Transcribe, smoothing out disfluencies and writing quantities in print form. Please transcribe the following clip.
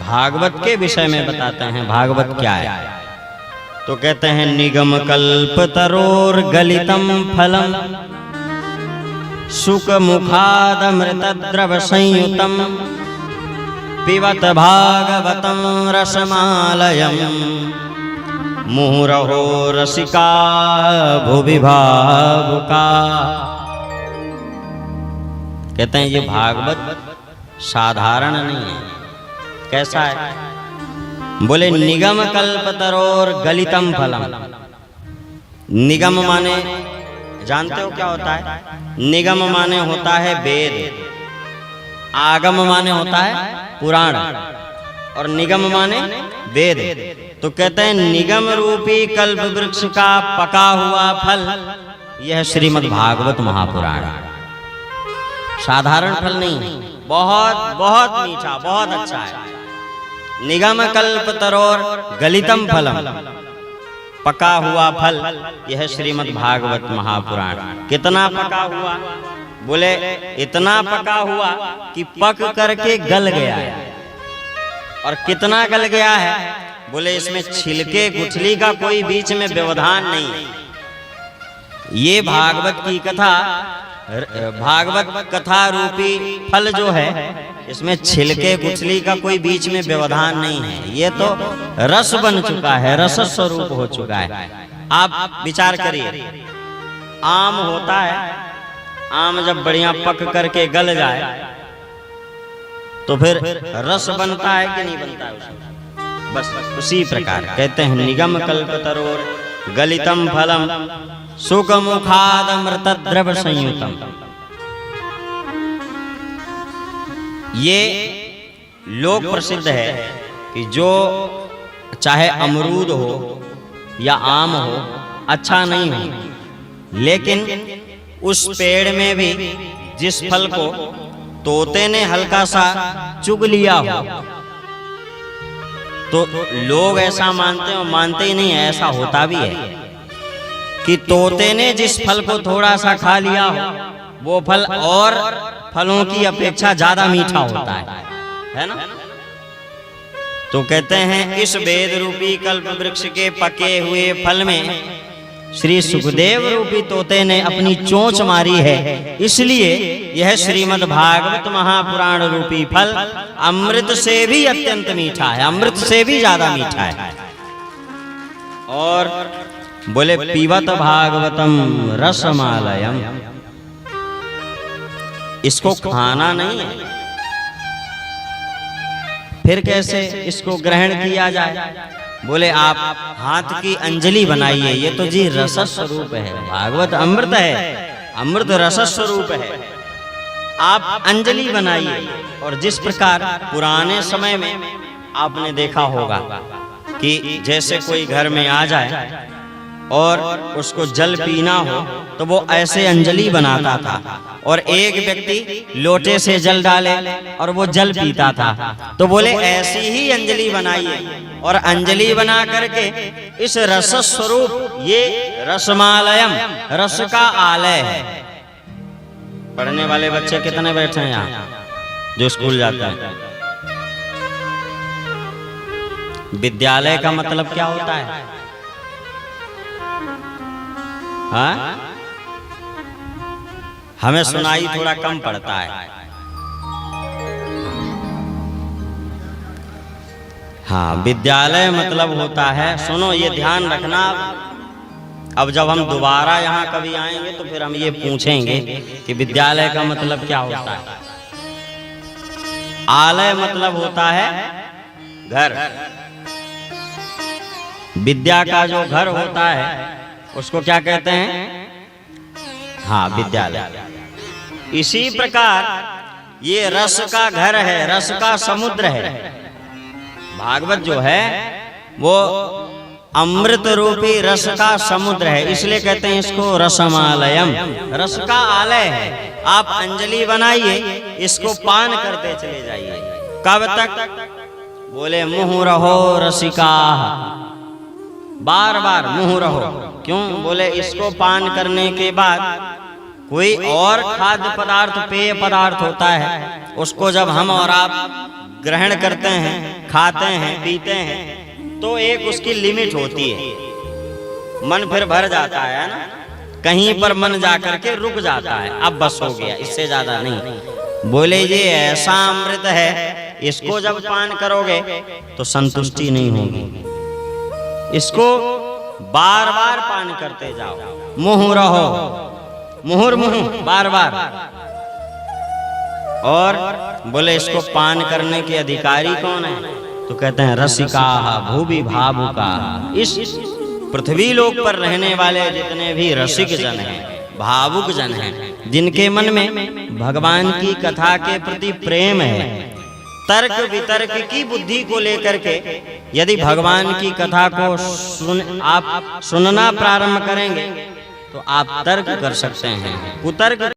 भागवत के विषय में बताते हैं भागवत क्या है। तो कहते हैं निगम कल्प तरोर गलितम फलम सुख मुखादमृत द्रव संयुतम पिबत भागवतम रसमालयम मुहुरहो रसिका भुवि भावुका। कहते हैं ये भागवत साधारण नहीं है। कैसा है? बोले निगम कल्पतरोर गलितम फलम। निगम माने जानते हो क्या होता है? निगम माने होता है वेद, आगम माने होता है पुराण, और निगम माने वेद। तो कहते हैं निगम रूपी कल्प वृक्ष का पका हुआ फल यह श्रीमद् भागवत महापुराण। साधारण फल नहीं, बहुत बहुत मीठा, बहुत अच्छा है। निगम कल्प तरोर गलितम फलम, पका हुआ फल यह श्रीमद् भागवत महापुराण। कितना पका हुआ? बोले इतना पका हुआ कि पक करके गल गया है। और कितना गल गया है? बोले इसमें छिलके गुठली का कोई बीच में व्यवधान नहीं। ये भागवत की कथा, भागवत कथा रूपी फल जो है, इसमें छिलके गुठली का कोई बीच में व्यवधान नहीं है। ये तो रस बन चुका है, रस स्वरूप हो चुका है। आप विचार करिए, आम होता है, आम जब बढ़िया पक करके गल जाए तो फिर रस बनता है कि नहीं बनता है उसमें? बस उसी प्रकार कहते हैं निगम कल्पतरोर गलितम फलम सुख मुखादमृत द्रव संयुतम। ये लोक प्रसिद्ध है कि जो चाहे अमरूद हो या आम हो, अच्छा नहीं हो, लेकिन उस पेड़ में भी जिस फल को तोते ने हल्का सा चुग लिया हो, तो लोग ऐसा मानते हैं, और मानते ही नहीं है, ऐसा होता भी है कि तोते ने जिस फल को थोड़ा सा खा लिया हो, वो फल और फलों की अपेक्षा ज्यादा मीठा होता है ना? तो कहते हैं इस वेद रूपी कल्प वृक्ष के पके हुए फल में श्री सुखदेव रूपी तोते ने अपनी चोंच मारी है, इसलिए यह श्रीमद् भागवत महापुराण रूपी फल अमृत से भी अत्यंत मीठा है, अमृत से भी ज्यादा मीठा है। और बोले पीबत भागवतम रसमालयम, इसको खाना नहीं है, फिर कैसे इसको ग्रहण किया जाए? बोले आप हाथ की अंजलि बनाइए। ये तो जी रस स्वरूप है, भागवत अमृत है, अमृत रस स्वरूप है। आप अंजलि बनाइए। और जिस प्रकार पुराने समय में आपने देखा होगा कि जैसे कोई घर में आ जाए और उसको जल पीना हो तो वो ऐसे अंजलि बनाता था, और एक व्यक्ति लोटे से जल डाले और वो जल पीता था। तो बोले ऐसी ही अंजलि बनाइए, और अंजलि बना करके इस रस स्वरूप, ये रसमालयम, रस का आलय है। पढ़ने वाले बच्चे कितने बैठे हैं यहाँ जो स्कूल जाते हैं? विद्यालय का मतलब क्या होता है? हाँ, हमें सुनाई थोड़ा कम पड़ता है। हाँ, विद्यालय मतलब होता है, सुनो ये ध्यान रखना। अब जब हम दोबारा यहाँ कभी आएंगे तो फिर हम ये पूछेंगे कि विद्यालय का मतलब क्या होता है। आलय मतलब होता है घर। विद्या का जो घर होता है उसको क्या कहते हैं? हाँ, विद्यालय। इसी प्रकार ये रस का घर है, रस का समुद्र है। भागवत जो है वो अमृत रूपी रस का समुद्र है, इसलिए कहते हैं इसको रसमालयम, रस का आलय है। आप अंजलि बनाइए, इसको पान करते चले जाइए। कब तक? बोले मुँह रहो रसिका, बार बार मुँह रहो। क्यों? बोले इसको पान करने के बाद कोई और खाद्य पदार्थ, पेय पदार्थ होता है, उसको जब हम और आप ग्रहण करते हैं, खाते हैं, पीते हैं, तो एक उसकी लिमिट होती है। मन फिर भर जाता है ना, कहीं पर मन जाकर के रुक जाता है, अब बस हो गया, इससे ज्यादा नहीं। बोले ये ऐसा अमृत है, इसको जब पान करोगे तो संतुष्टि नहीं होगी, इसको बार बार पान करते जाओ, मुँह रहो, मुहुर्मुहु बार बार। और बोले इसको पान करने के अधिकारी कौन है? तो कहते हैं रसिका भूवि भावुका। इस पृथ्वी लोक पर रहने वाले जितने भी रसिक जन हैं, भावुक जन हैं, जिनके मन में भगवान की कथा के प्रति प्रेम है, तर्क वितर्क की बुद्धि को लेकर के यदि भगवान की कथा को आप सुनना प्रारंभ करेंगे तो आप तर्क कर सकते हैं, कुतर्क